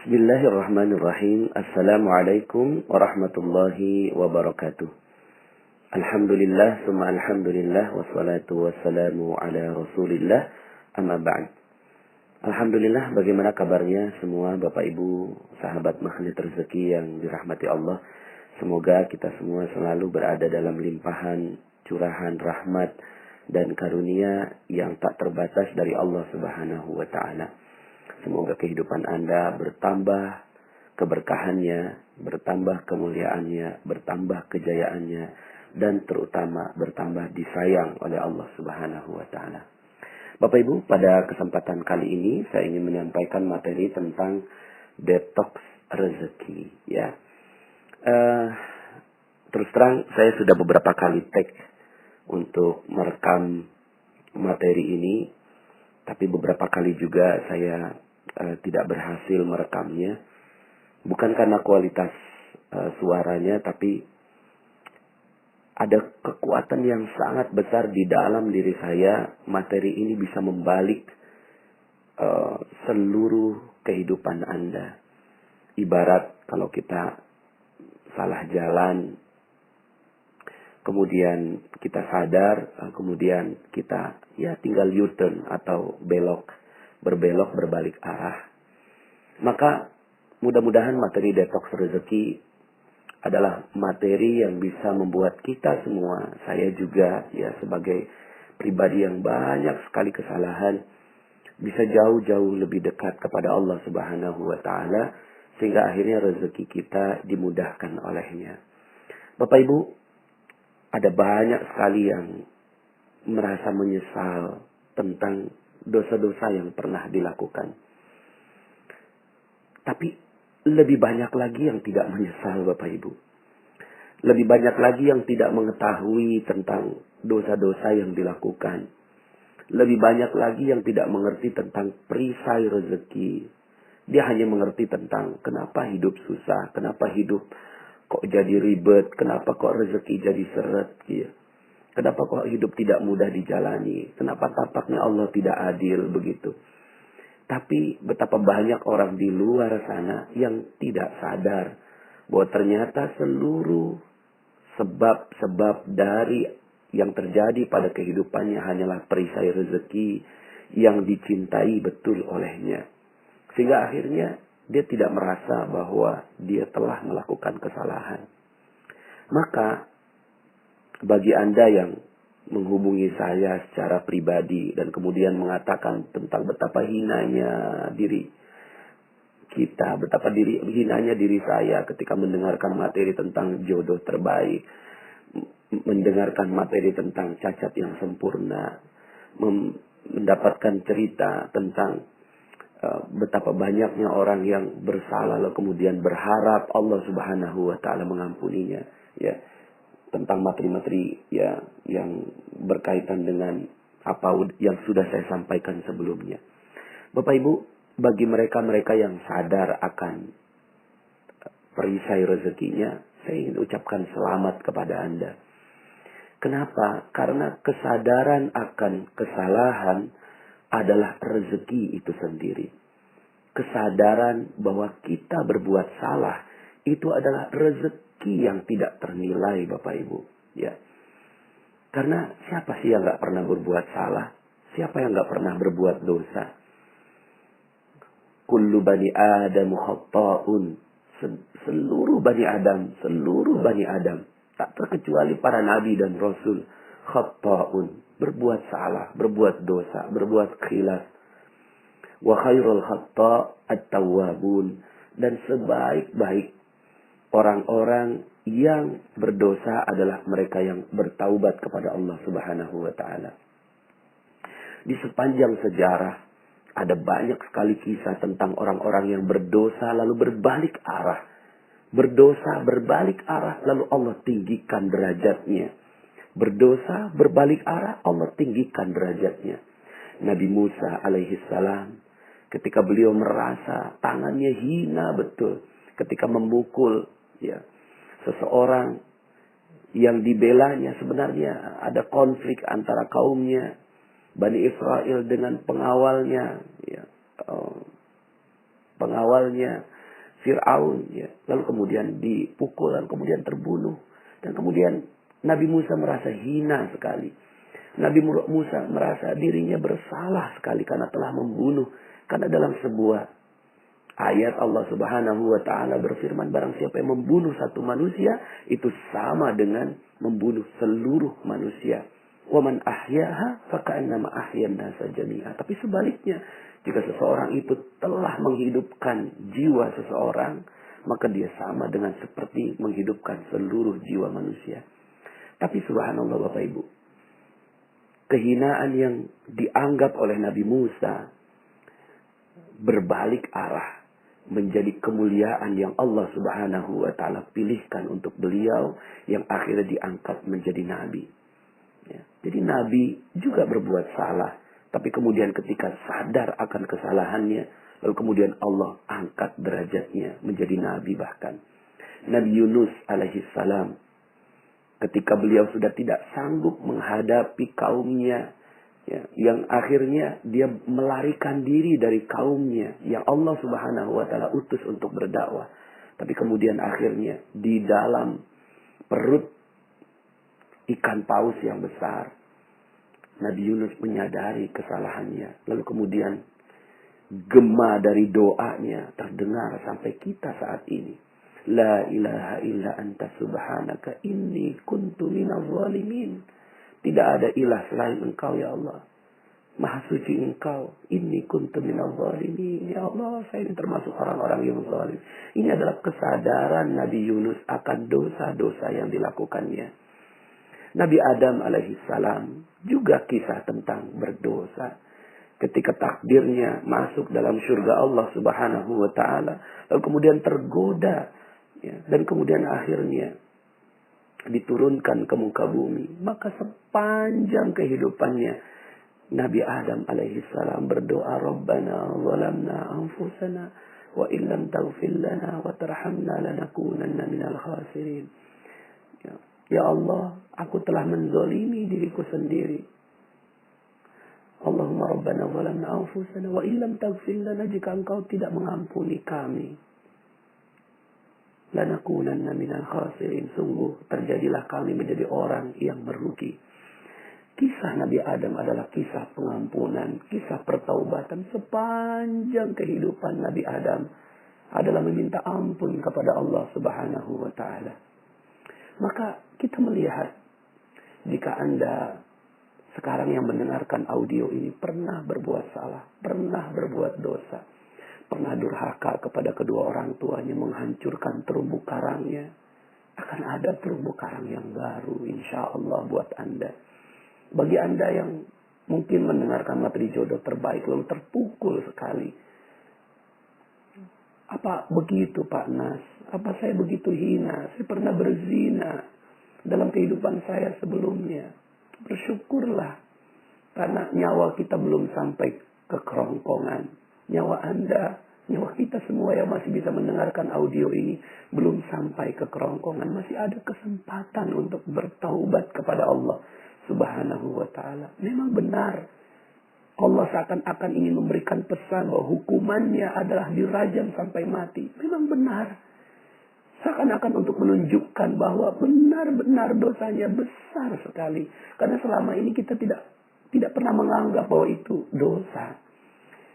Bismillahirrahmanirrahim. Assalamualaikum warahmatullahi wabarakatuh. Alhamdulillah, summa alhamdulillah, wassalatu wassalamu ala rasulillah, amma ba'd. Alhamdulillah, bagaimana kabarnya semua Bapak Ibu, sahabat magnet rezeki yang dirahmati Allah. Semoga kita semua selalu berada dalam limpahan, curahan rahmat dan karunia yang tak terbatas dari Allah Subhanahu wa Ta'ala. Semoga kehidupan Anda bertambah keberkahannya, bertambah kemuliaannya, bertambah kejayaannya, dan terutama bertambah disayang oleh Allah Subhanahu wa Ta'ala. Bapak Ibu, pada kesempatan kali ini saya ingin menyampaikan materi tentang detox rezeki. Ya, terus terang saya sudah beberapa kali tag untuk merekam materi ini, tapi beberapa kali juga saya tidak berhasil merekamnya. Bukan karena kualitas suaranya, tapi ada kekuatan yang sangat besar di dalam diri saya. Materi ini bisa membalik seluruh kehidupan Anda. Ibarat kalau kita salah jalan, kemudian kita sadar, kemudian kita tinggal U-turn atau berbelok berbalik arah. Maka mudah-mudahan materi detox rezeki adalah materi yang bisa membuat kita semua, saya juga sebagai pribadi yang banyak sekali kesalahan, bisa jauh-jauh lebih dekat kepada Allah Subhanahu wa Ta'ala, sehingga akhirnya rezeki kita dimudahkan olehnya. Bapak Ibu, ada banyak sekali yang merasa menyesal tentang dosa-dosa yang pernah dilakukan. Tapi lebih banyak lagi yang tidak menyesal, Bapak Ibu. Lebih banyak lagi yang tidak mengetahui tentang dosa-dosa yang dilakukan. Lebih banyak lagi yang tidak mengerti tentang perisai rezeki. Dia hanya mengerti tentang kenapa hidup susah, kenapa hidup kok jadi ribet, kenapa kok rezeki jadi seret, gitu. Kenapa kok hidup tidak mudah dijalani? Kenapa tampaknya Allah tidak adil begitu? Tapi betapa banyak orang di luar sana yang tidak sadar bahwa ternyata seluruh sebab-sebab dari yang terjadi pada kehidupannya hanyalah perisai rezeki yang dicintai betul olehnya. Sehingga akhirnya dia tidak merasa bahwa dia telah melakukan kesalahan. Maka bagi Anda yang menghubungi saya secara pribadi dan kemudian mengatakan tentang betapa hinanya diri kita, betapa hinanya diri saya ketika mendengarkan materi tentang jodoh terbaik, mendengarkan materi tentang cacat yang sempurna, mendapatkan cerita tentang betapa banyaknya orang yang bersalah lalu kemudian berharap Allah Subhanahu wa Ta'ala mengampuninya, tentang materi-materi yang berkaitan dengan apa yang sudah saya sampaikan sebelumnya. Bapak Ibu, bagi mereka-mereka yang sadar akan perisai rezekinya, saya ingin ucapkan selamat kepada Anda. Kenapa? Karena kesadaran akan kesalahan adalah rezeki itu sendiri. Kesadaran bahwa kita berbuat salah itu adalah rezeki yang tidak ternilai, Bapak Ibu. Karena siapa sih yang gak pernah berbuat salah? Siapa yang gak pernah berbuat dosa? Kullu bani Adam khatta'un. Seluruh bani Adam, tak terkecuali para nabi dan rasul, khatta'un, berbuat salah, berbuat dosa, berbuat khilaf. Wa khairul khatta' at-tawwabun, dan sebaik-baik orang-orang yang berdosa adalah mereka yang bertaubat kepada Allah Subhanahu wa Ta'ala. Di sepanjang sejarah ada banyak sekali kisah tentang orang-orang yang berdosa lalu berbalik arah. Berdosa berbalik arah lalu Allah tinggikan derajatnya. Berdosa berbalik arah Allah tinggikan derajatnya. Nabi Musa alaihissalam ketika beliau merasa tangannya hina betul ketika memukul seseorang yang dibelanya, sebenarnya ada konflik antara kaumnya Bani Israel dengan pengawalnya. Pengawalnya Fir'aun, ya. Lalu kemudian dipukul, lalu kemudian terbunuh. Dan kemudian Nabi Musa merasa hina sekali. Nabi Musa merasa dirinya bersalah sekali karena telah membunuh. Karena dalam sebuah ayat Allah Subhanahu wa taala berfirman, barang siapa yang membunuh satu manusia itu sama dengan membunuh seluruh manusia. Wa man ahyaha faka'annama ahyan nasa jami'a. Tapi sebaliknya, jika seseorang itu telah menghidupkan jiwa seseorang, maka dia sama dengan seperti menghidupkan seluruh jiwa manusia. Tapi subhanallah Bapak Ibu, kehinaan yang dianggap oleh Nabi Musa berbalik arah menjadi kemuliaan yang Allah Subhanahu wa taala pilihkan untuk beliau, yang akhirnya diangkat menjadi nabi. Ya. Jadi nabi juga berbuat salah, tapi kemudian ketika sadar akan kesalahannya, lalu kemudian Allah angkat derajatnya menjadi nabi bahkan. Nabi Yunus alaihi salam, ketika beliau sudah tidak sanggup menghadapi kaumnya, ya, yang akhirnya dia melarikan diri dari kaumnya yang Allah Subhanahu wa taala utus untuk berdakwah. Tapi kemudian akhirnya di dalam perut ikan paus yang besar, Nabi Yunus menyadari kesalahannya. Lalu kemudian gema dari doanya terdengar sampai kita saat ini. La ilaha illa anta subhanaka inni kuntu minaz zalimin. Tidak ada ilah selain engkau ya Allah. Maha suci engkau. Inni kuntu minaz zalimin. Ya Allah, saya ini termasuk orang-orang yang zalim. Ini adalah kesadaran Nabi Yunus akan dosa-dosa yang dilakukannya. Nabi Adam alaihi salam juga kisah tentang berdosa. Ketika takdirnya masuk dalam surga Allah Subhanahu wa taala, lalu kemudian tergoda, ya, dan kemudian akhirnya diturunkan ke muka bumi, maka sepanjang kehidupannya Nabi Adam alaihi salam berdoa, Rabbana zalamna anfusana wa illam taghfir lana wa tarhamna lanakunanna minal khasirin. Ya Allah, aku telah menzalimi diriku sendiri. Allahumma Rabbana zalamna anfusana wa illam taghfir lana, jika engkau tidak mengampuni kami, lanakunanna minal khasirin, sungguh terjadilah kami menjadi orang yang merugi. Kisah Nabi Adam adalah kisah pengampunan, kisah pertaubatan. Sepanjang kehidupan Nabi Adam adalah meminta ampun kepada Allah Subhanahu wa taala. Maka kita melihat, jika Anda sekarang yang mendengarkan audio ini pernah berbuat salah, pernah berbuat dosa, pernah durhaka kepada kedua orang tuanya, menghancurkan terumbu karangnya, akan ada terumbu karang yang baru insya Allah buat Anda. Bagi Anda yang mungkin mendengarkan materi jodoh terbaik lalu terpukul sekali, apa begitu Pak Nas? Apa saya begitu hina? Saya pernah berzina dalam kehidupan saya sebelumnya. Bersyukurlah, karena nyawa kita belum sampai ke kerongkongan. Nyawa Anda, nyawa kita semua yang masih bisa mendengarkan audio ini belum sampai ke kerongkongan. Masih ada kesempatan untuk bertaubat kepada Allah Subhanahu wa taala. Memang benar, Allah seakan-akan ingin memberikan pesan bahwa hukumannya adalah dirajam sampai mati. Memang benar. Seakan-akan untuk menunjukkan bahwa benar-benar dosanya besar sekali. Karena selama ini kita tidak pernah menganggap bahwa itu dosa.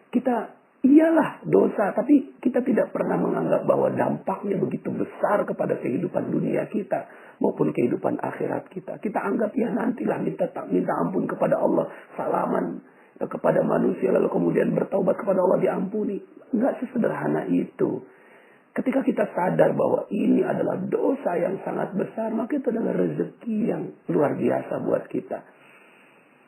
Kita iyalah dosa, tapi kita tidak pernah menganggap bahwa dampaknya begitu besar kepada kehidupan dunia kita maupun kehidupan akhirat kita. Kita anggap ya nantilah minta ampun kepada Allah, salaman kepada manusia, lalu kemudian bertaubat kepada Allah diampuni. Enggak sesederhana itu. Ketika kita sadar bahwa ini adalah dosa yang sangat besar, maka itu adalah rezeki yang luar biasa buat kita.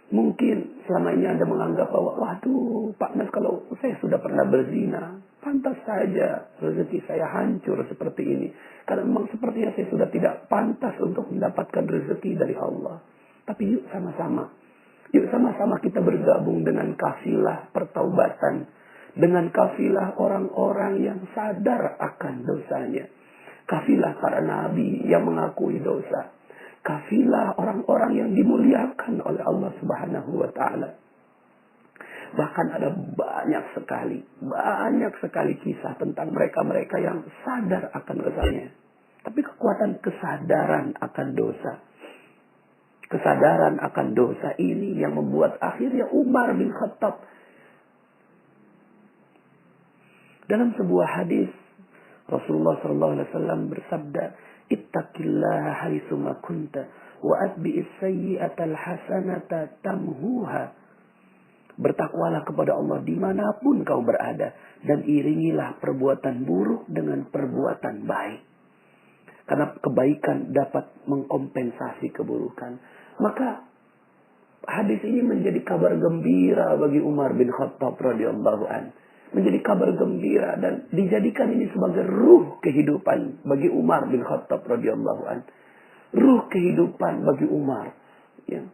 Mungkin selama ini Anda menganggap bahwa, waduh Pak Nas, kalau saya sudah pernah berzina, pantas saja rezeki saya hancur seperti ini. Karena memang sepertinya saya sudah tidak pantas untuk mendapatkan rezeki dari Allah. Tapi yuk sama-sama. Yuk sama-sama kita bergabung dengan kafilah pertaubatan. Dengan kafilah orang-orang yang sadar akan dosanya. Kafilah para nabi yang mengakui dosa. Kafilah orang-orang yang dimuliakan oleh Allah Subhanahu wa taala. Bahkan ada banyak sekali kisah tentang mereka-mereka yang sadar akan dosanya. Tapi kekuatan kesadaran akan dosa. Kesadaran akan dosa ini yang membuat akhirnya Umar bin Khattab. Dalam sebuah hadis, Rasulullah SAW bersabda, "Ittaqillaha haitsuma kunta wa atbi'is sayyi'atal hasanata tamhuha." Bertakwalah kepada Allah dimanapun kau berada, dan iringilah perbuatan buruk dengan perbuatan baik. Karena kebaikan dapat mengkompensasi keburukan. Maka hadis ini menjadi kabar gembira bagi Umar bin Khattab radhiyallahu an. Menjadi kabar gembira dan dijadikan ini sebagai ruh kehidupan bagi Umar bin Khattab radhiyallahu an. Ruh kehidupan bagi Umar. Ya.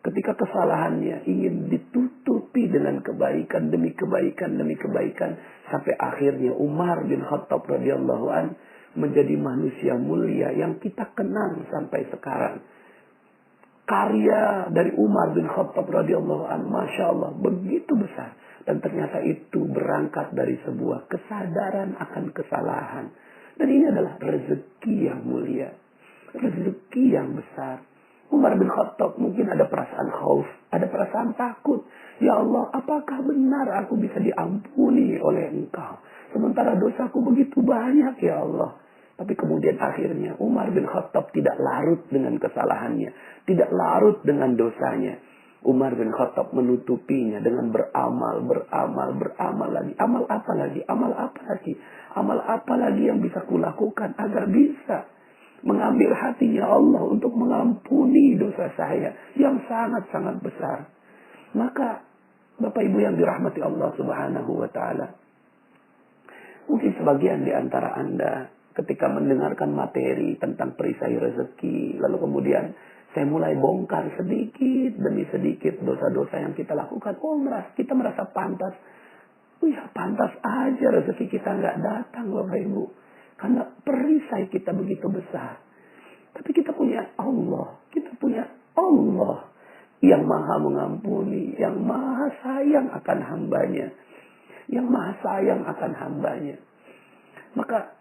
Ketika kesalahannya ingin ditutupi dengan kebaikan demi kebaikan demi kebaikan, sampai akhirnya Umar bin Khattab radhiyallahu an menjadi manusia mulia yang kita kenang sampai sekarang. Karya dari Umar bin Khattab radhiyallahu an, masya Allah, begitu besar. Dan ternyata itu berangkat dari sebuah kesadaran akan kesalahan. Dan ini adalah rezeki yang mulia. Rezeki yang besar. Umar bin Khattab mungkin ada perasaan khauf, ada perasaan takut. Ya Allah, apakah benar aku bisa diampuni oleh Engkau? Sementara dosaku begitu banyak, ya Allah. Tapi kemudian akhirnya Umar bin Khattab tidak larut dengan kesalahannya. Tidak larut dengan dosanya. Umar bin Khattab menutupinya dengan beramal lagi. Amal apa lagi? Amal apa lagi? Amal apa lagi yang bisa kulakukan agar bisa mengambil hatinya Allah untuk mengampuni dosa saya yang sangat-sangat besar. Maka Bapak Ibu yang dirahmati Allah Subhanahu wa taala, mungkin sebagian di antara Anda ketika mendengarkan materi tentang perisai rezeki, lalu kemudian saya mulai bongkar sedikit demi sedikit dosa-dosa yang kita lakukan. Kita merasa pantas. Ya pantas aja rezeki kita nggak datang Bapak Ibu. Karena perisai kita begitu besar. Tapi kita punya Allah. Kita punya Allah yang maha mengampuni. Yang maha sayang akan hambanya. Yang maha sayang akan hambanya. Maka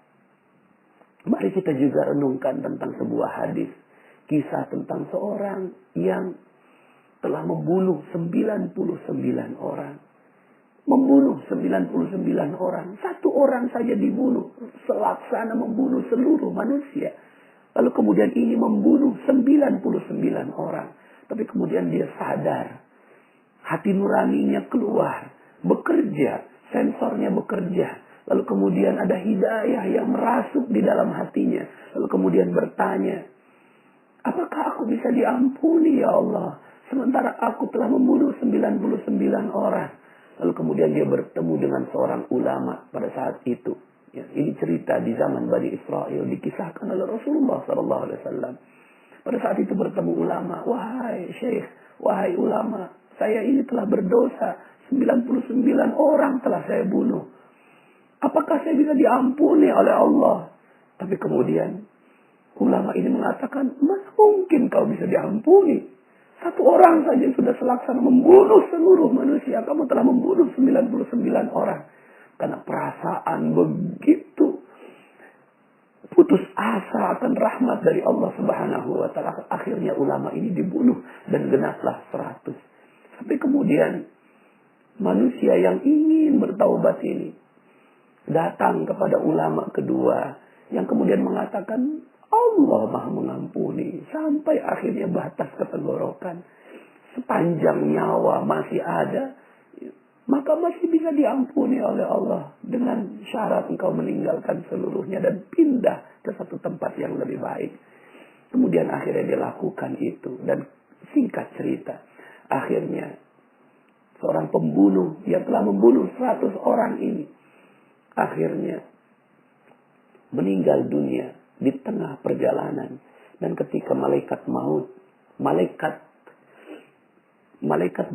mari kita juga renungkan tentang sebuah hadis. Kisah tentang seorang yang telah membunuh 99 orang. Membunuh 99 orang. Satu orang saja dibunuh. Selaksana membunuh seluruh manusia. Lalu kemudian ini membunuh 99 orang. Tapi kemudian dia sadar. Hati nuraninya keluar. Bekerja. Sensornya bekerja. Lalu kemudian ada hidayah yang merasuk di dalam hatinya. Lalu kemudian bertanya, apakah aku bisa diampuni ya Allah? Sementara aku telah membunuh 99 orang. Lalu kemudian dia bertemu dengan seorang ulama pada saat itu. Ya, ini cerita di zaman Bani Israel dikisahkan oleh Rasulullah SAW. Pada saat itu bertemu ulama. Wahai syekh, wahai ulama, saya ini telah berdosa. 99 orang telah saya bunuh. Apakah saya bisa diampuni oleh Allah? Tapi kemudian ulama ini mengatakan, mana mungkin kau bisa diampuni? Satu orang saja sudah selaksana membunuh seluruh manusia. Kamu telah membunuh 99 orang. Karena perasaan begitu putus asa akan rahmat dari Allah Subhanahu wa taala. Akhirnya ulama ini dibunuh dan genaplah 100. Tapi kemudian manusia yang ingin bertaubat ini datang kepada ulama kedua yang kemudian mengatakan Allah maha mengampuni sampai akhirnya batas ketenggorokan. Sepanjang nyawa masih ada, maka masih bisa diampuni oleh Allah dengan syarat engkau meninggalkan seluruhnya dan pindah ke satu tempat yang lebih baik. Kemudian akhirnya dia lakukan itu dan singkat cerita, akhirnya seorang pembunuh yang telah membunuh 100 orang ini akhirnya meninggal dunia di tengah perjalanan. Dan ketika malaikat maut, malaikat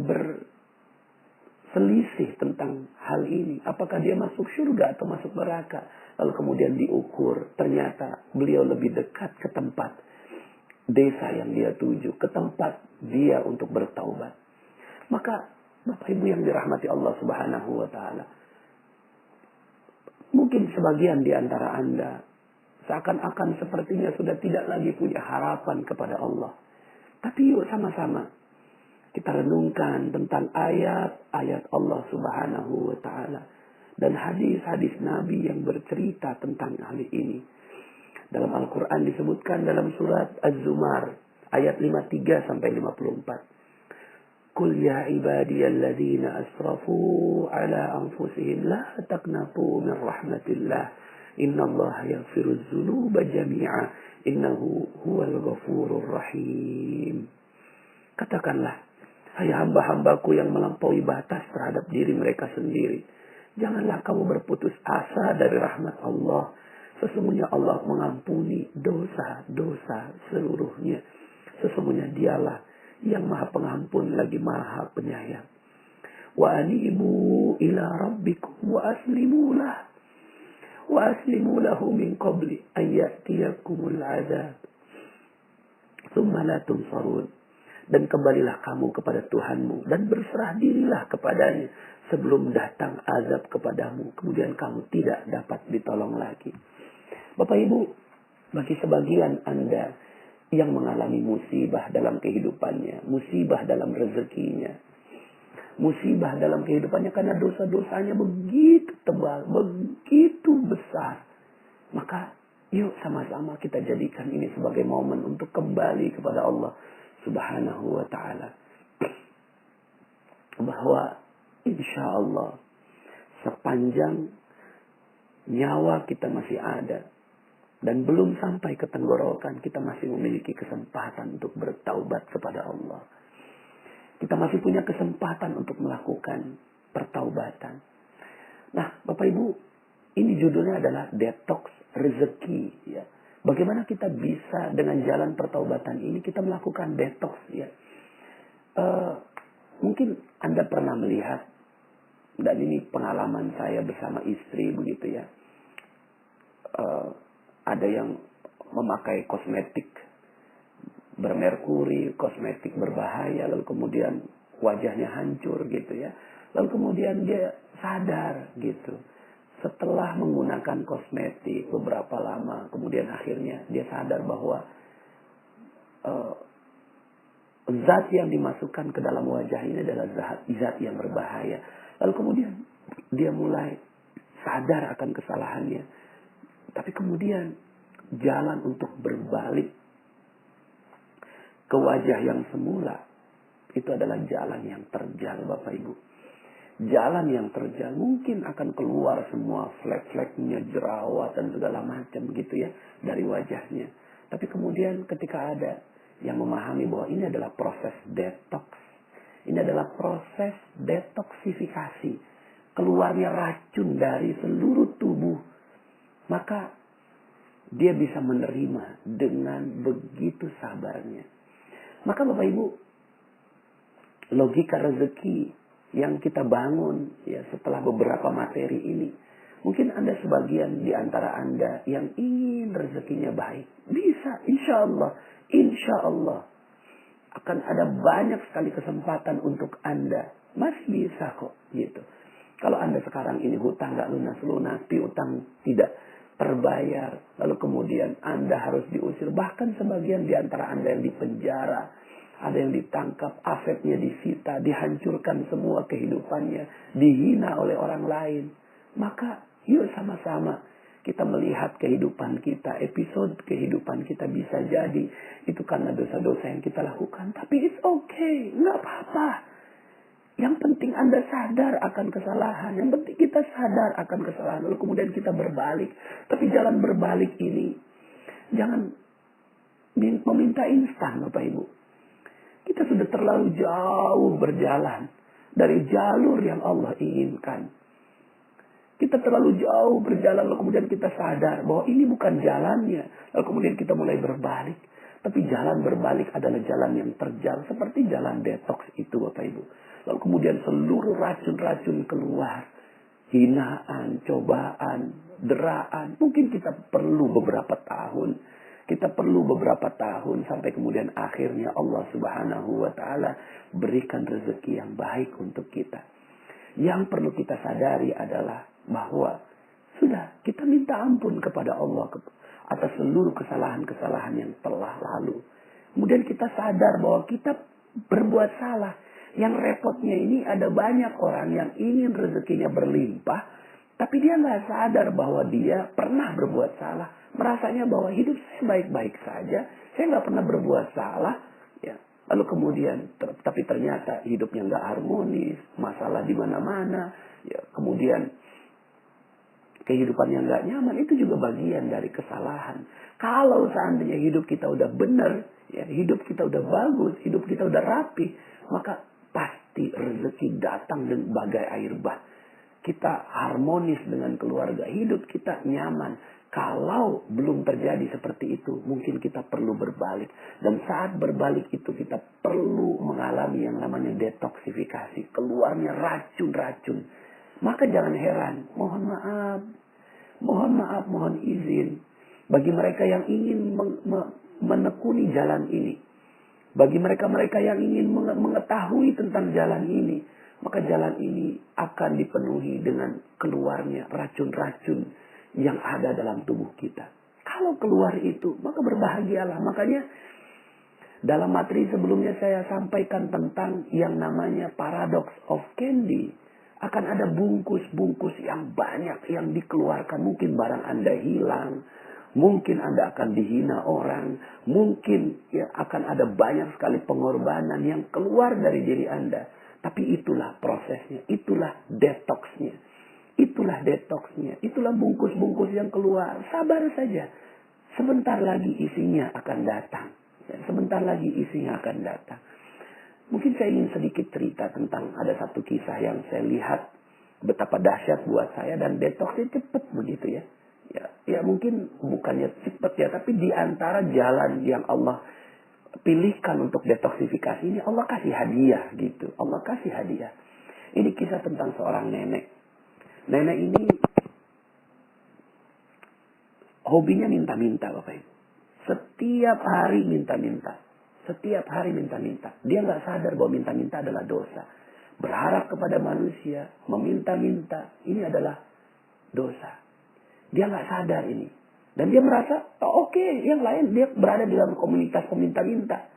berselisih tentang hal ini, apakah dia masuk surga atau masuk neraka. Lalu kemudian diukur, ternyata beliau lebih dekat ke tempat desa yang dia tuju, ke tempat dia untuk bertaubat. Maka Bapak Ibu yang dirahmati Allah Subhanahu wa taala. Mungkin sebagian di antara Anda seakan-akan sepertinya sudah tidak lagi punya harapan kepada Allah. Tapi yuk sama-sama kita renungkan tentang ayat-ayat Allah Subhanahu wa taala dan hadis-hadis Nabi yang bercerita tentang hal ini. Dalam Al-Qur'an disebutkan dalam surat Az-Zumar ayat 53 sampai 54. Qul ya ibadiyalladzina asrafu ala anfusihim la taqnatu min rahmatillah. Innallaha yaghfiruz dzunuba jami'a innahu huwal ghafurur rahim. Katakanlah, hai hamba-hambaku yang melampaui batas terhadap diri mereka sendiri, janganlah kamu berputus asa dari rahmat Allah. Sesungguhnya Allah mengampuni dosa-dosa seluruhnya. Sesungguhnya Dialah yang Maha Pengampun lagi Maha Penyayang. Wa anibu ila rabbikum wa aslimu lah. Wa aslimu lahu min qabli ayyatiyakumul azab. Tsumma la tunsarun. Dan kembalilah kamu kepada Tuhanmu dan berserah dirilah kepadanya sebelum datang azab kepadamu. Kemudian kamu tidak dapat ditolong lagi. Bapak Ibu, bagi sebagian Anda yang mengalami musibah dalam kehidupannya, musibah dalam rezekinya, musibah dalam kehidupannya karena dosa-dosanya begitu tebal, begitu besar. Maka yuk sama-sama kita jadikan ini sebagai momen untuk kembali kepada Allah Subhanahu wa ta'ala. Bahwa insya Allah sepanjang nyawa kita masih ada dan belum sampai ke tenggorokan, kita masih memiliki kesempatan untuk bertaubat kepada Allah. Kita masih punya kesempatan untuk melakukan pertaubatan. Nah, Bapak Ibu, ini judulnya adalah detox rezeki. Ya. Bagaimana kita bisa dengan jalan pertaubatan ini kita melakukan detox? Ya. Mungkin Anda pernah melihat, dan ini pengalaman saya bersama istri begitu ya. Ada yang memakai kosmetik bermerkuri, kosmetik berbahaya, lalu kemudian wajahnya hancur gitu ya. Lalu kemudian dia sadar gitu. Setelah menggunakan kosmetik beberapa lama, kemudian akhirnya dia sadar bahwa zat yang dimasukkan ke dalam wajah ini adalah zat yang berbahaya. Lalu kemudian dia mulai sadar akan kesalahannya. Tapi kemudian jalan untuk berbalik ke wajah yang semula itu adalah jalan yang terjal, Bapak Ibu. Jalan yang terjal mungkin akan keluar semua flek-fleknya, jerawat dan segala macam gitu ya dari wajahnya. Tapi kemudian ketika ada yang memahami bahwa ini adalah proses detox, ini adalah proses detoksifikasi, keluarnya racun dari seluruh tubuh, maka dia bisa menerima dengan begitu sabarnya. Maka Bapak Ibu, logika rezeki yang kita bangun ya setelah beberapa materi ini, mungkin Anda sebagian di antara Anda yang ingin rezekinya baik, bisa, insya Allah akan ada banyak sekali kesempatan untuk Anda, masih bisa kok gitu. Kalau Anda sekarang ini hutang nggak lunas-lunas, piutang tidak terbayar, lalu kemudian Anda harus diusir, bahkan sebagian di antara Anda yang dipenjara, ada yang ditangkap, asetnya disita, dihancurkan semua kehidupannya, dihina oleh orang lain. Maka yuk sama-sama kita melihat kehidupan kita, episode kehidupan kita bisa jadi itu karena dosa-dosa yang kita lakukan. Tapi it's okay, nggak apa-apa. Yang penting Anda sadar akan kesalahan. Yang penting kita sadar akan kesalahan. Lalu kemudian kita berbalik. Tapi jalan berbalik ini jangan meminta instan, Bapak Ibu. Kita sudah terlalu jauh berjalan dari jalur yang Allah inginkan. Kita terlalu jauh berjalan, lalu kemudian kita sadar bahwa ini bukan jalannya. Lalu kemudian kita mulai berbalik. Tapi jalan berbalik adalah jalan yang terjal. Seperti jalan detox itu, Bapak Ibu. Lalu kemudian seluruh racun-racun keluar. Hinaan, cobaan, deraan. Mungkin kita perlu beberapa tahun. Kita perlu beberapa tahun sampai kemudian akhirnya Allah Subhanahu wa taala berikan rezeki yang baik untuk kita. Yang perlu kita sadari adalah bahwa sudah kita minta ampun kepada Allah atas seluruh kesalahan-kesalahan yang telah lalu. Kemudian kita sadar bahwa kita berbuat salah. Yang repotnya ini ada banyak orang yang ingin rezekinya berlimpah, tapi dia nggak sadar bahwa dia pernah berbuat salah. Merasanya bahwa hidup saya baik-baik saja, saya nggak pernah berbuat salah. Ya, lalu kemudian, tapi ternyata hidupnya nggak harmonis, masalah di mana-mana. Ya, kemudian kehidupan yang nggak nyaman itu juga bagian dari kesalahan. Kalau seandainya hidup kita udah benar, ya, hidup kita udah bagus, hidup kita udah rapi, maka pasti rezeki datang dengan bagai air bah. Kita harmonis dengan keluarga, hidup kita nyaman. Kalau belum terjadi seperti itu, mungkin kita perlu berbalik. Dan saat berbalik itu kita perlu mengalami yang namanya detoksifikasi, keluarnya racun-racun. Maka jangan heran, mohon maaf, mohon izin. Bagi mereka yang ingin menekuni jalan ini. Bagi mereka-mereka yang ingin mengetahui tentang jalan ini. Maka jalan ini akan dipenuhi dengan keluarnya racun-racun yang ada dalam tubuh kita. Kalau keluar itu, maka berbahagialah. Makanya dalam materi sebelumnya saya sampaikan tentang yang namanya paradox of candy. Akan ada bungkus-bungkus yang banyak yang dikeluarkan. Mungkin barang Anda hilang. Mungkin Anda akan dihina orang. Mungkin ya akan ada banyak sekali pengorbanan yang keluar dari diri Anda. Tapi itulah prosesnya. Itulah detoxnya. Itulah detoxnya. Itulah bungkus-bungkus yang keluar. Sabar saja. Sebentar lagi isinya akan datang. Ya, sebentar lagi isinya akan datang. Mungkin saya ingin sedikit cerita tentang ada satu kisah yang saya lihat betapa dahsyat buat saya dan detoxnya cepat begitu ya. Ya mungkin bukannya cepat ya, tapi di antara jalan yang Allah pilihkan untuk detoksifikasi ini Allah kasih hadiah gitu. Allah kasih hadiah. Ini kisah tentang seorang nenek. Nenek ini hobinya minta-minta Bapak Ibu. Setiap hari minta-minta. Setiap hari minta-minta. Dia nggak sadar bahwa minta-minta adalah dosa. Berharap kepada manusia, meminta-minta, ini adalah dosa. Dia nggak sadar ini. Dan dia merasa, oke, yang lain dia berada di dalam komunitas peminta-minta.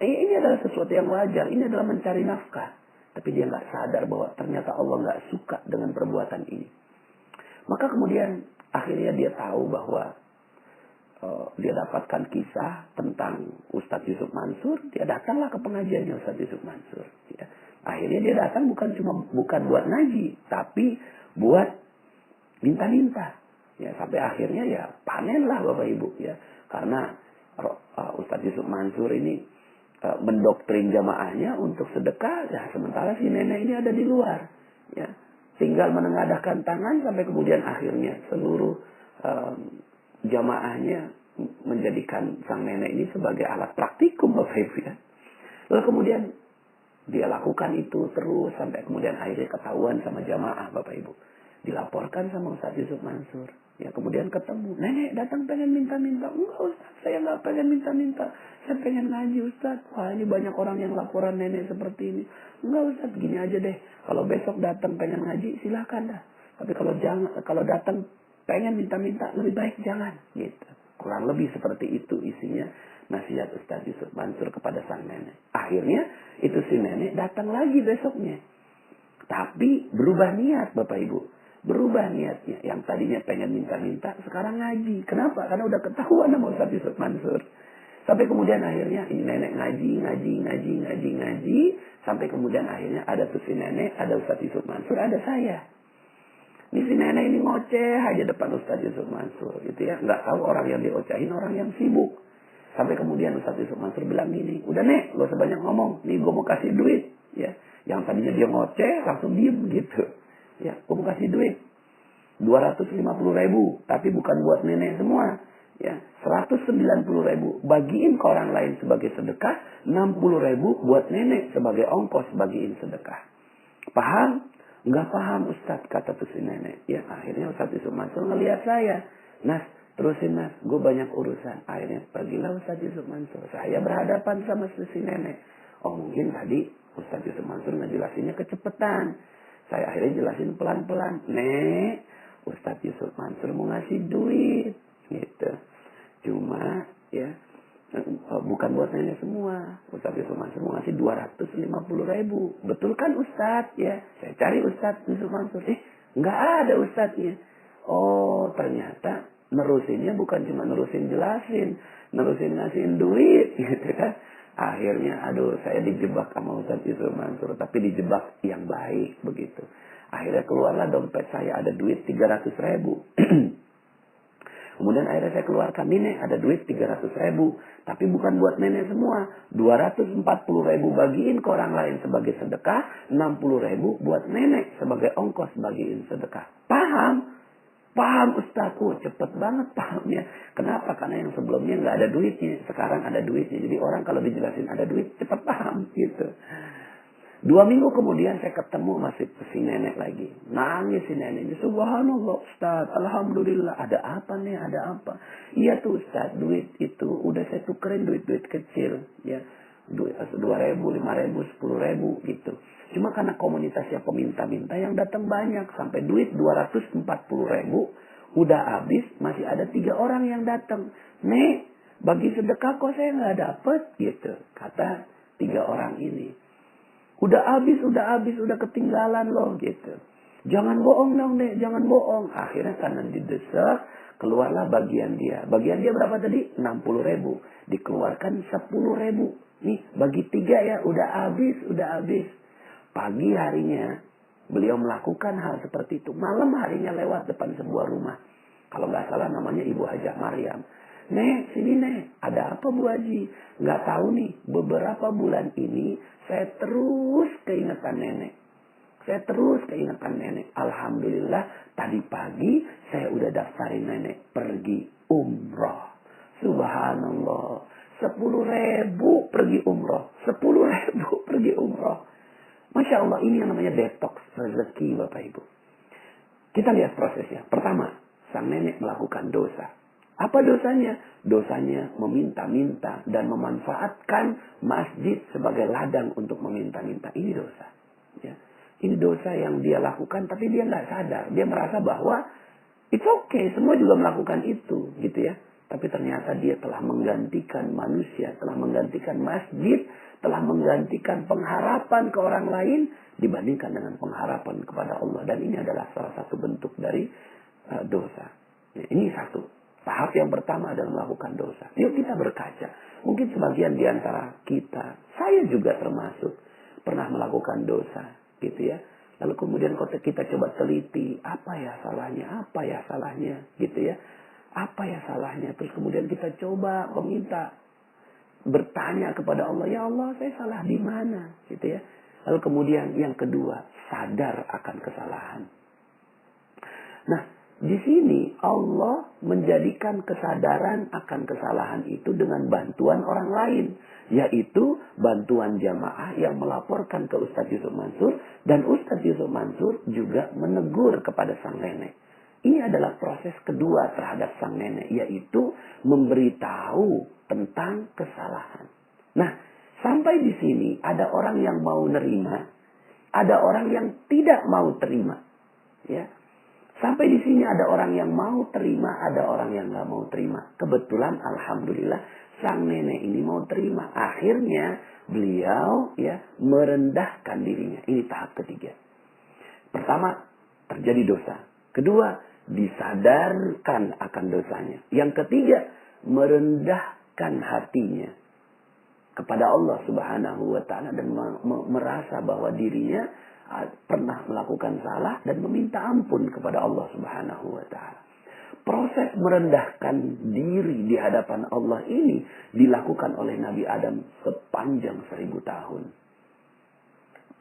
Ini adalah sesuatu yang wajar. Ini adalah mencari nafkah. Tapi dia nggak sadar bahwa ternyata Allah nggak suka dengan perbuatan ini. Maka kemudian akhirnya dia tahu bahwa dia dapatkan kisah tentang Ustadz Yusuf Mansur. Dia datanglah ke pengajiannya Ustadz Yusuf Mansur. Ya. Akhirnya dia datang bukan buat ngaji, tapi buat minta-minta. Ya, sampai akhirnya ya panenlah Bapak Ibu ya. Karena Ustadz Yusuf Mansur ini mendoktrin jamaahnya untuk sedekah. Ya, sementara si nenek ini ada di luar. Ya. Tinggal menengadahkan tangan sampai kemudian akhirnya seluruh jamaahnya menjadikan sang nenek ini sebagai alat praktikum Bapak Ibu ya. Lalu kemudian dia lakukan itu terus sampai kemudian akhirnya ketahuan sama jamaah Bapak Ibu. Dilaporkan sama Ustadz Yusuf Mansur. Ya kemudian ketemu. Nenek datang pengen minta-minta. Enggak Ustadz, saya nggak pengen minta-minta. Saya pengen ngaji Ustadz. Wah ini banyak orang yang laporan nenek seperti ini. Enggak Ustadz, gini aja deh. Kalau besok datang pengen ngaji silakan dah. Tapi kalau datang pengen minta-minta lebih baik jangan gitu. Kurang lebih seperti itu isinya nasihat Ustadz Yusuf Mansur kepada sang nenek. Akhirnya itu si nenek datang lagi besoknya. Tapi berubah niat Bapak Ibu. Berubah niatnya. Yang tadinya pengen minta-minta sekarang ngaji. Kenapa? Karena udah ketahuan sama Ustadz Yusuf Mansur. Sampai kemudian akhirnya ini nenek ngaji. Sampai kemudian akhirnya ada tuh si nenek, ada Ustadz Yusuf Mansur, ada saya. Ini si nenek ini ngoceh aja depan Ustadz Yusuf Mansur gitu ya. Nggak tahu orang yang diocehin orang yang sibuk. Sampai kemudian Ustadz Yusuf Mansur bilang gini, udah nek gak usah banyak ngomong. Nih gue mau kasih duit. Ya, yang tadinya dia ngoceh langsung diem gitu. Ya, gue mau kasih duit. 250.000. Tapi bukan buat nenek semua. Ya, 190.000. Bagiin ke orang lain sebagai sedekah. 60.000 buat nenek sebagai ongkos bagiin sedekah. Paham? Nggak paham Ustadz, kata tuh si nenek. Ya akhirnya Ustadz Yusuf Mansur ngelihat saya. Nas, Terusin mas, gue banyak urusan. Akhirnya pergilah Ustadz Yusuf Mansur. Saya berhadapan sama si nenek. Oh mungkin tadi Ustadz Yusuf Mansur ngejelasinnya kecepetan. Saya akhirnya jelasin pelan-pelan. Nek, Ustadz Yusuf Mansur mau ngasih duit. Gitu. Cuma ya bukan buat nenek semua. Ustadz Yusuf Mansur mau ngasih 250.000. Betul kan Ustadz? Ya, saya cari Ustadz Yusuf Mansur. Nggak ada Ustadznya. Oh ternyata nerusinnya bukan cuma nerusin jelasin, nerusin ngasihin duit gitu kan. Akhirnya aduh saya dijebak sama Ustadz Yusuf Mansur, tapi dijebak yang baik begitu. Akhirnya keluarlah dompet saya ada duit 300.000. Kemudian akhirnya saya keluarkan, nenek ada duit 300.000. Tapi bukan buat nenek semua. 240.000 bagiin ke orang lain sebagai sedekah. 60.000 buat nenek sebagai ongkos bagiin sedekah. Paham? Paham Ustaz. Cepet banget pahamnya. Kenapa? Karena yang sebelumnya nggak ada duitnya. Sekarang ada duitnya. Jadi orang kalau dijelasin ada duit, cepet paham gitu. 2 minggu kemudian saya ketemu masih si nenek lagi. Nangis si neneknya. Subhanallah Ustaz. Alhamdulillah. Ada apa nih? Ada apa? Iya tuh Ustaz. Duit itu udah saya tukerin duit-duit kecil. Ya. Duit 2.000, 5.000, 10.000 gitu. Cuma karena komunitasnya peminta-minta yang datang banyak. Sampai duit 240.000. Udah habis. Masih ada 3 orang yang datang. Nek, bagi sedekah kok saya nggak dapet gitu. Kata 3 orang ini. Udah habis, udah ketinggalan loh gitu. Jangan bohong dong Nek, jangan bohong. Akhirnya karena didesak, keluarlah bagian dia. Bagian dia berapa tadi? 60.000. Dikeluarkan 10.000. Nih bagi 3 ya, udah habis. Pagi harinya beliau melakukan hal seperti itu. Malam harinya lewat depan sebuah rumah. Kalau nggak salah namanya Ibu Hajah Maryam. Nek, sini Nek. Ada apa Bu Haji? Nggak tahu nih. Beberapa bulan ini saya terus keingetan nenek. Alhamdulillah tadi pagi saya udah daftarin nenek pergi umroh. Subhanallah. 10.000 pergi umroh. 10.000 pergi umroh. Masya Allah, ini yang namanya detox rezeki Bapak Ibu. Kita lihat prosesnya. Pertama, sang nenek melakukan dosa. Apa dosanya? Dosanya meminta-minta dan memanfaatkan masjid sebagai ladang untuk meminta-minta. Ini dosa. Ya. Ini dosa yang dia lakukan tapi dia nggak sadar. Dia merasa bahwa it's okay, semua juga melakukan itu, gitu ya. Tapi ternyata dia telah menggantikan manusia, telah menggantikan masjid, telah menggantikan pengharapan ke orang lain dibandingkan dengan pengharapan kepada Allah. Dan ini adalah salah satu bentuk dari dosa. Ya, ini satu. Tahap yang pertama adalah melakukan dosa. Yuk kita berkaca. Mungkin sebagian di antara kita, saya juga termasuk, pernah melakukan dosa. Gitu ya. Lalu kemudian kita coba teliti, apa ya salahnya, gitu ya. Apa ya salahnya? Terus kemudian kita coba meminta, bertanya kepada Allah, ya Allah saya salah di mana? Gitu ya. Lalu kemudian yang kedua, sadar akan kesalahan. Nah, di sini Allah menjadikan kesadaran akan kesalahan itu dengan bantuan orang lain. Yaitu bantuan jamaah yang melaporkan ke Ustadz Yusuf Mansur. Dan Ustadz Yusuf Mansur juga menegur kepada sang nenek. Ini adalah proses kedua terhadap sang nenek. Yaitu memberitahu tentang kesalahan. Nah, sampai di sini ada orang yang mau nerima. Ada orang yang tidak mau terima. Ya. Sampai di sini ada orang yang mau terima, ada orang yang nggak mau terima. Kebetulan, alhamdulillah, sang nenek ini mau terima. Akhirnya beliau ya merendahkan dirinya. Ini tahap ketiga. Pertama, terjadi dosa. Kedua, disadarkan akan dosanya. Yang ketiga, merendahkan hatinya kepada Allah Subhanahu wa Ta'ala dan merasa bahwa dirinya pernah melakukan salah dan meminta ampun kepada Allah Subhanahu wa Ta'ala. Proses merendahkan diri di hadapan Allah ini dilakukan oleh Nabi Adam sepanjang 1000 tahun.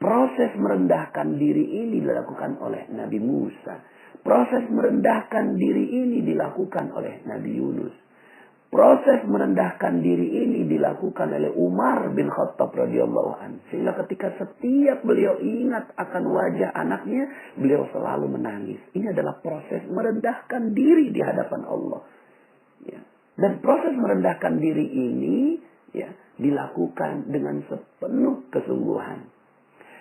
Proses merendahkan diri ini dilakukan oleh Nabi Musa. Proses merendahkan diri ini dilakukan oleh Nabi Yunus. Proses merendahkan diri ini dilakukan oleh Umar bin Khattab radhiyallahu anhu. Sehingga ketika setiap beliau ingat akan wajah anaknya, beliau selalu menangis. Ini adalah proses merendahkan diri di hadapan Allah. Ya. Dan proses merendahkan diri ini ya dilakukan dengan sepenuh kesungguhan.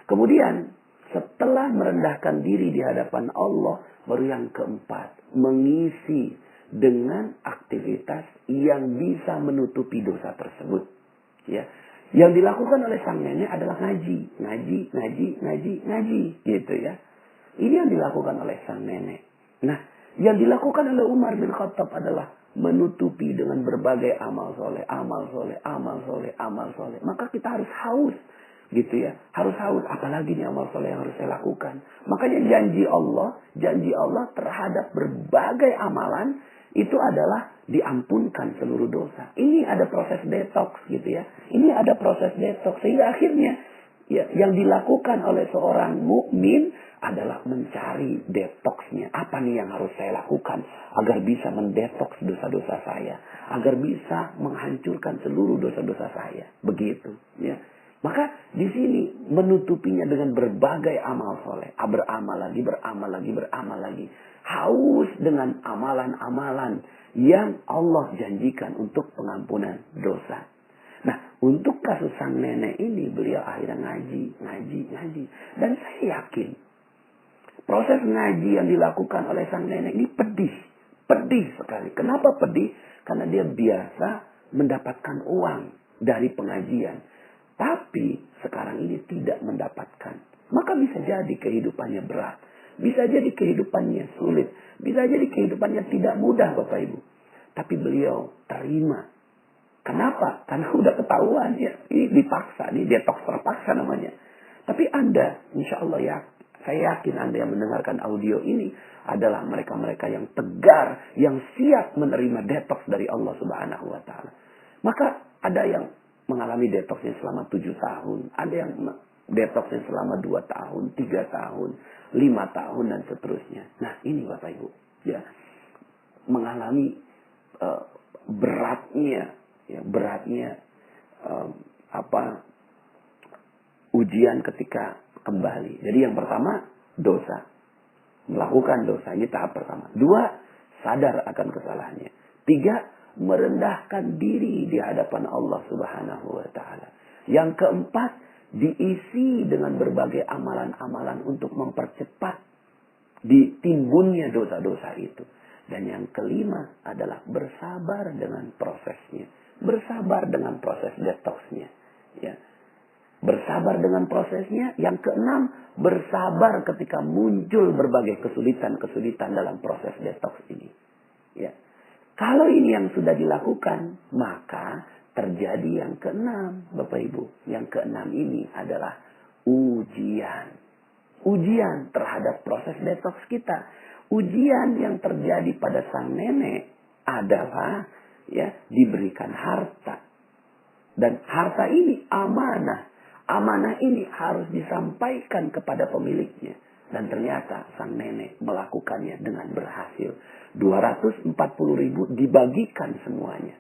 Kemudian setelah merendahkan diri di hadapan Allah, baru yang keempat, mengisi dengan aktivitas yang bisa menutupi dosa tersebut. Ya. Yang dilakukan oleh sang nenek adalah ngaji, gitu ya. Ini yang dilakukan oleh sang nenek. Nah, yang dilakukan oleh Umar bin Khattab adalah menutupi dengan berbagai amal soleh. Maka kita harus haus, gitu ya. Harus haus, apalagi nih amal soleh yang harus saya lakukan. Makanya janji Allah terhadap berbagai amalan itu adalah diampunkan seluruh dosa. Ini ada proses detox, gitu ya. Ini ada proses detox sehingga akhirnya ya, yang dilakukan oleh seorang mukmin adalah mencari detoxnya. Apa nih yang harus saya lakukan agar bisa mendetoks dosa-dosa saya, agar bisa menghancurkan seluruh dosa-dosa saya. Begitu, ya. Maka di sini menutupinya dengan berbagai amal soleh, beramal lagi. Haus dengan amalan-amalan yang Allah janjikan untuk pengampunan dosa. Nah, untuk kasus sang nenek ini beliau akhirnya ngaji. Dan saya yakin proses ngaji yang dilakukan oleh sang nenek ini pedih sekali. Kenapa pedih? Karena dia biasa mendapatkan uang dari pengajian. Tapi sekarang ini tidak mendapatkan. Maka bisa jadi kehidupannya berat. Bisa jadi kehidupannya sulit. Bisa jadi kehidupannya tidak mudah Bapak Ibu. Tapi beliau terima. Kenapa? Karena udah ketahuan ya. Ini dipaksa. Ini detox terpaksa namanya. Tapi Anda, insya Allah ya. Saya yakin Anda yang mendengarkan audio ini adalah mereka-mereka yang tegar. Yang siap menerima detox dari Allah Subhanahu wa Ta'ala. Maka ada yang mengalami detoxnya selama 7 tahun. Ada yang detoxnya selama 2 tahun, 3 tahun, 5 tahun dan seterusnya. Nah ini Bapak Ibu. Ya, mengalami beratnya ujian ketika kembali. Jadi yang pertama dosa. Melakukan dosa. Ini tahap pertama. 2, sadar akan kesalahannya. 3, merendahkan diri di hadapan Allah Subhanahu wa Ta'ala. Yang keempat, diisi dengan berbagai amalan-amalan untuk mempercepat ditimbunnya dosa-dosa itu. Dan yang kelima adalah bersabar dengan prosesnya. Bersabar dengan proses detoxnya. Ya. Bersabar dengan prosesnya. Yang keenam, bersabar ketika muncul berbagai kesulitan-kesulitan dalam proses detox ini. Ya. Kalau ini yang sudah dilakukan, maka terjadi yang keenam, Bapak Ibu. Yang keenam ini adalah ujian. Ujian terhadap proses detox kita. Ujian yang terjadi pada sang nenek adalah ya diberikan harta. Dan harta ini amanah. Amanah ini harus disampaikan kepada pemiliknya. Dan ternyata sang nenek melakukannya dengan berhasil. 240.000 dibagikan semuanya.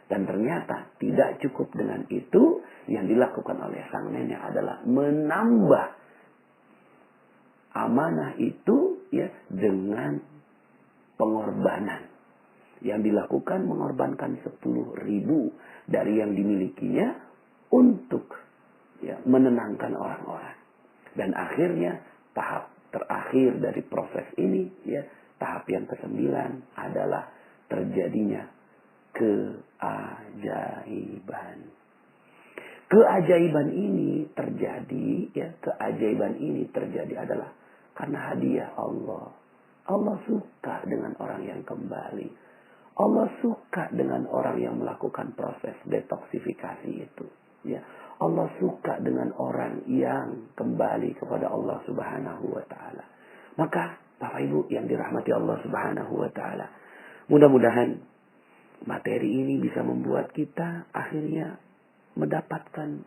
Dan ternyata tidak cukup dengan itu. Yang dilakukan oleh sang nenek adalah menambah amanah itu ya dengan pengorbanan. Yang dilakukan mengorbankan 10.000 dari yang dimilikinya untuk ya menenangkan orang-orang. Dan akhirnya tahap terakhir dari proses ini ya, tahap yang ke-9 adalah terjadinya keajaiban. Keajaiban ini terjadi adalah karena hadiah Allah. Allah suka dengan orang yang kembali. Allah suka dengan orang yang melakukan proses detoksifikasi itu. Ya, Allah suka dengan orang yang kembali kepada Allah Subhanahu wa Ta'ala. Maka Bapak Ibu yang dirahmati Allah Subhanahu wa Ta'ala, mudah-mudahan materi ini bisa membuat kita akhirnya mendapatkan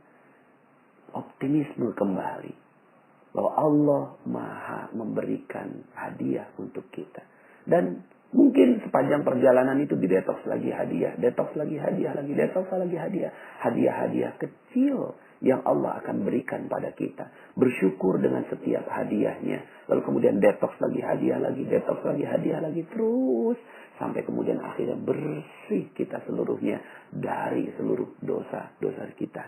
optimisme kembali bahwa Allah Maha memberikan hadiah untuk kita. Dan Mungkin sepanjang perjalanan itu detoks lagi hadiah, detoks lagi hadiah lagi, detoks lagi hadiah. Hadiah-hadiah kecil yang Allah akan berikan pada kita. Bersyukur dengan setiap hadiahnya. Lalu kemudian detoks lagi hadiah lagi, detoks lagi hadiah lagi. Terus sampai kemudian akhirnya bersih kita seluruhnya dari seluruh dosa-dosa kita.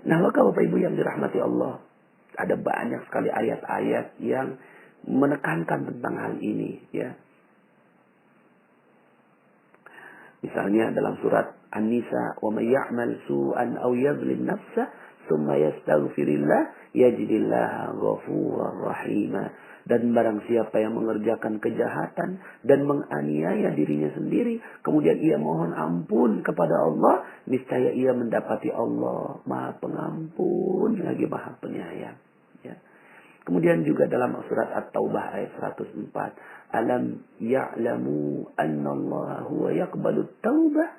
Nah, maka Bapak Ibu yang dirahmati Allah, ada banyak sekali ayat-ayat yang menekankan tentang hal ini, ya. Misalnya dalam surat An-Nisa, "Wa may ya'mal su'an aw yadhlim nafsahu tsumma yastaghfirillah yajidillaha ghafurar rahima." Dan barang siapa yang mengerjakan kejahatan dan menganiaya dirinya sendiri, kemudian ia mohon ampun kepada Allah, niscaya ia mendapati Allah Maha Pengampun lagi Maha Penyayang. Ya. Kemudian juga dalam surat At-Taubah ayat 104. Alam ya'lamu annallaha huwa yaqbalut taubah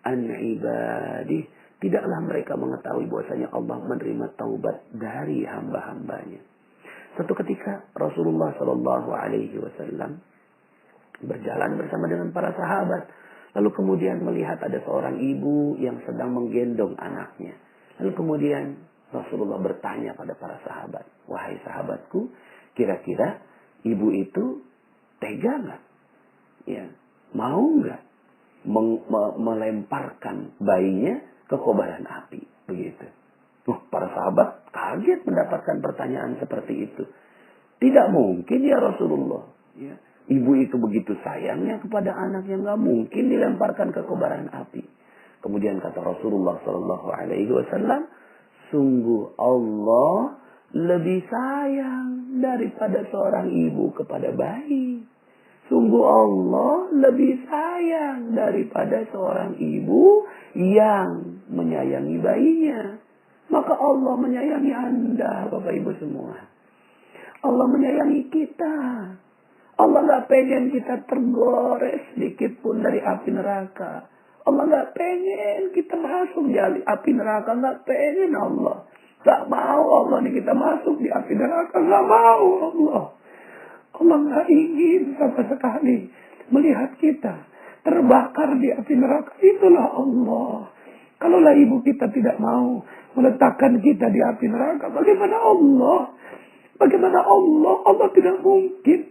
an ibadih. Tidaklah mereka mengetahui bahwasanya Allah menerima taubat dari hamba-hambanya. Suatu ketika Rasulullah Shallallahu Alaihi Wasallam berjalan bersama dengan para sahabat. Lalu kemudian melihat ada seorang ibu yang sedang menggendong anaknya. Lalu kemudian Rasulullah bertanya pada para sahabat, "Wahai sahabatku, kira-kira ibu itu tega nggak? Ya, mau nggak melemparkan bayinya ke kobaran api?" Begitu. Para sahabat kaget mendapatkan pertanyaan seperti itu. Tidak mungkin ya Rasulullah. Ya. Ibu itu begitu sayangnya kepada anaknya, nggak mungkin dilemparkan ke kobaran api. Kemudian kata Rasulullah Shallallahu Alaihi Wasallam, sungguh Allah lebih sayang daripada seorang ibu kepada bayi. Sungguh Allah lebih sayang daripada seorang ibu yang menyayangi bayinya. Maka Allah menyayangi Anda, Bapak Ibu semua. Allah menyayangi kita. Allah gak pengen kita tergores sedikit pun dari api neraka. Allah gak pengen kita masuk di api neraka. Gak pengen Allah. Gak mau Allah nih kita masuk di api neraka. Gak mau Allah. Allah gak ingin sama sekali melihat kita terbakar di api neraka. Itulah Allah. Kalaulah ibu kita tidak mau meletakkan kita di api neraka, bagaimana Allah? Bagaimana Allah? Allah tidak mungkin.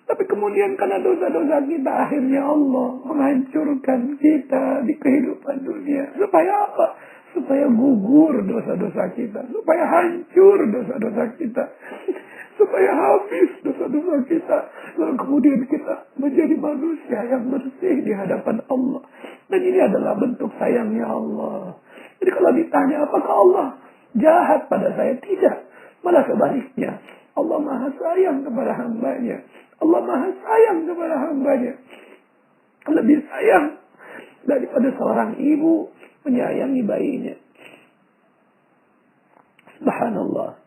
Tapi kemudian karena dosa-dosa kita, akhirnya Allah menghancurkan kita di kehidupan dunia. Supaya apa? Supaya gugur dosa-dosa kita. Supaya hancur dosa-dosa kita. Supaya habis dosa-dosa kita. Lalu kemudian kita menjadi manusia yang bersih di hadapan Allah. Dan ini adalah bentuk sayangnya Allah. Jadi kalau ditanya apakah Allah jahat pada saya? Tidak. Malah sebaliknya. Allah maha sayang kepada hambanya. Allah maha sayang kepada hambanya. Lebih sayang daripada seorang ibu menyayangi bayinya. Subhanallah.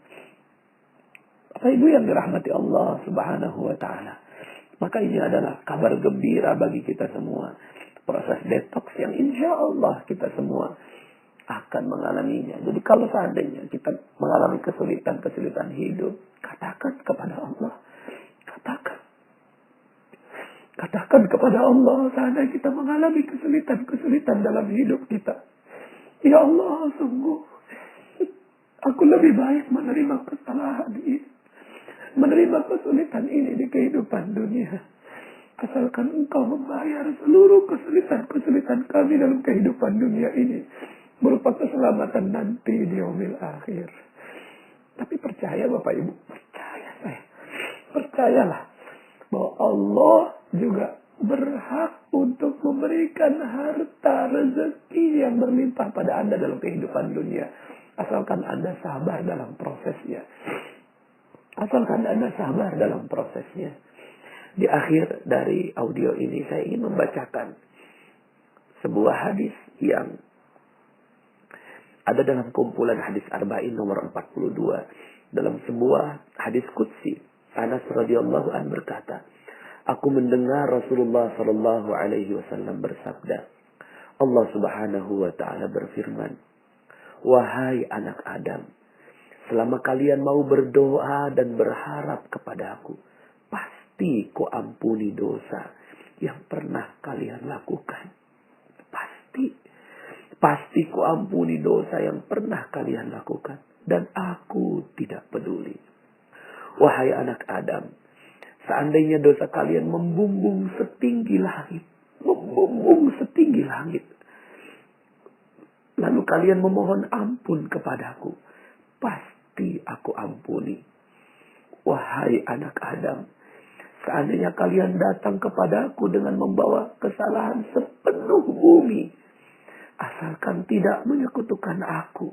Bapak Ibu yang dirahmati Allah Subhanahu wa ta'ala. Maka ini adalah kabar gembira bagi kita semua. Proses detox yang insya Allah kita semua akan mengalaminya. Jadi kalau seandainya kita mengalami kesulitan-kesulitan hidup, katakan kepada Allah. Katakan kepada Allah, seandainya kita mengalami kesulitan-kesulitan dalam hidup kita. Ya Allah, sungguh aku lebih baik menerima kesalahan ini. Menerima kesulitan ini di kehidupan dunia. Asalkan Engkau membayar seluruh kesulitan-kesulitan kami dalam kehidupan dunia ini. Berupa keselamatan nanti di yaumil akhir. Tapi percaya Bapak Ibu. Percaya saya. Percayalah. Bahwa Allah juga berhak untuk memberikan harta rezeki yang berlimpah pada Anda dalam kehidupan dunia. Asalkan Anda sabar dalam prosesnya. Asalkan Anda sabar dalam prosesnya. Di akhir dari audio ini saya ingin membacakan sebuah hadis yang ada dalam kumpulan hadis Arba'in nomor 42. Dalam sebuah hadis qudsi, Anas radhiyallahu an berkata, aku mendengar Rasulullah sallallahu alaihi wasallam bersabda, Allah Subhanahu wa taala berfirman, wahai anak Adam, selama kalian mau berdoa dan berharap kepada aku, pasti ku ampuni dosa yang pernah kalian lakukan. Pasti ku ampuni dosa yang pernah kalian lakukan. Dan aku tidak peduli. Wahai anak Adam, seandainya dosa kalian membumbung setinggi langit. Membumbung setinggi langit. Lalu kalian memohon ampun kepadaku. Pasti aku ampuni. Wahai anak Adam, seandainya kalian datang kepadaku dengan membawa kesalahan sepenuh bumi, asalkan tidak menyekutukan aku,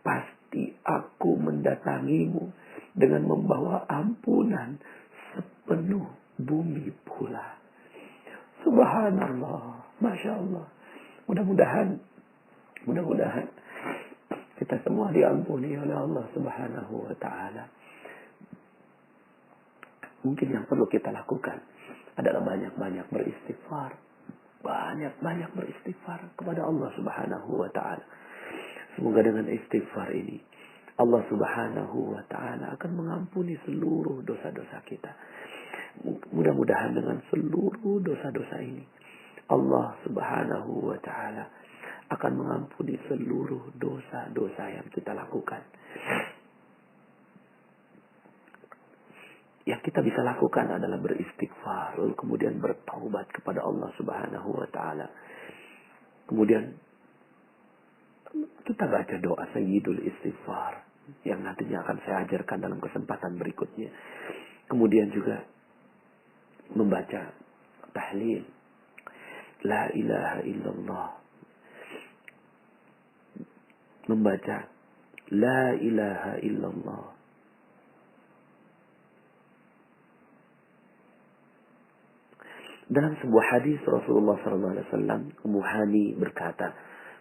pasti aku mendatangimu dengan membawa ampunan sepenuh bumi pula. Subhanallah, Masya Allah. Mudah-mudahan kita semua diampuni oleh Allah Subhanahu wa ta'ala. Mungkin yang perlu kita lakukan adalah banyak-banyak beristighfar. Banyak-banyak beristighfar kepada Allah Subhanahu wa ta'ala. Semoga dengan istighfar ini Allah Subhanahu wa ta'ala akan mengampuni seluruh dosa-dosa kita. Mudah-mudahan dengan seluruh dosa-dosa ini Allah Subhanahu wa ta'ala akan mengampuni seluruh dosa-dosa yang kita lakukan. Yang kita bisa lakukan adalah beristighfar, lalu kemudian bertaubat kepada Allah Subhanahu wa ta'ala. Kemudian kita baca doa Sayyidul Istighfar yang nantinya akan saya ajarkan dalam kesempatan berikutnya. Kemudian juga membaca tahlil La ilaha illallah. Membaca La ilaha illallah. Dalam sebuah hadis Rasulullah SAW, Ummu Hani berkata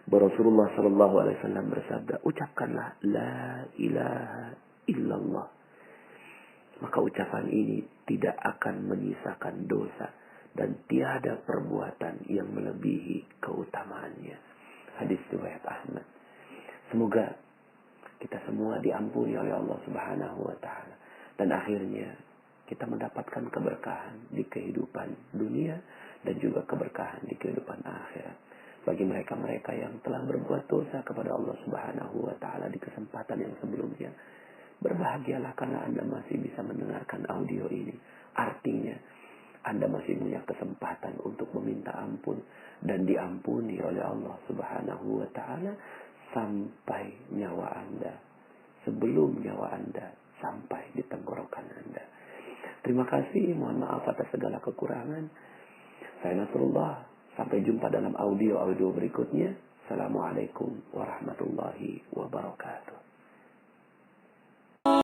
bahwa Rasulullah SAW bersabda, ucapkanlah La ilaha illallah. Maka ucapan ini tidak akan menyisakan dosa dan tiada perbuatan yang melebihi keutamaannya. Hadis riwayat Ahmad. Semoga kita semua diampuni oleh Allah Subhanahu wa ta'ala. Dan akhirnya kita mendapatkan keberkahan di kehidupan dunia dan juga keberkahan di kehidupan akhirat. Bagi mereka-mereka yang telah berbuat dosa kepada Allah Subhanahu wa ta'ala di kesempatan yang sebelumnya, berbahagialah karena Anda masih bisa mendengarkan audio ini. Artinya Anda masih punya kesempatan untuk meminta ampun dan diampuni oleh Allah Subhanahu wa ta'ala sampai nyawa Anda, sebelum nyawa Anda sampai di tenggorokan Anda. Terima kasih, mohon maaf atas segala kekurangan. Saya Nasrullah, sampai jumpa dalam audio berikutnya. Assalamualaikum warahmatullahi wabarakatuh.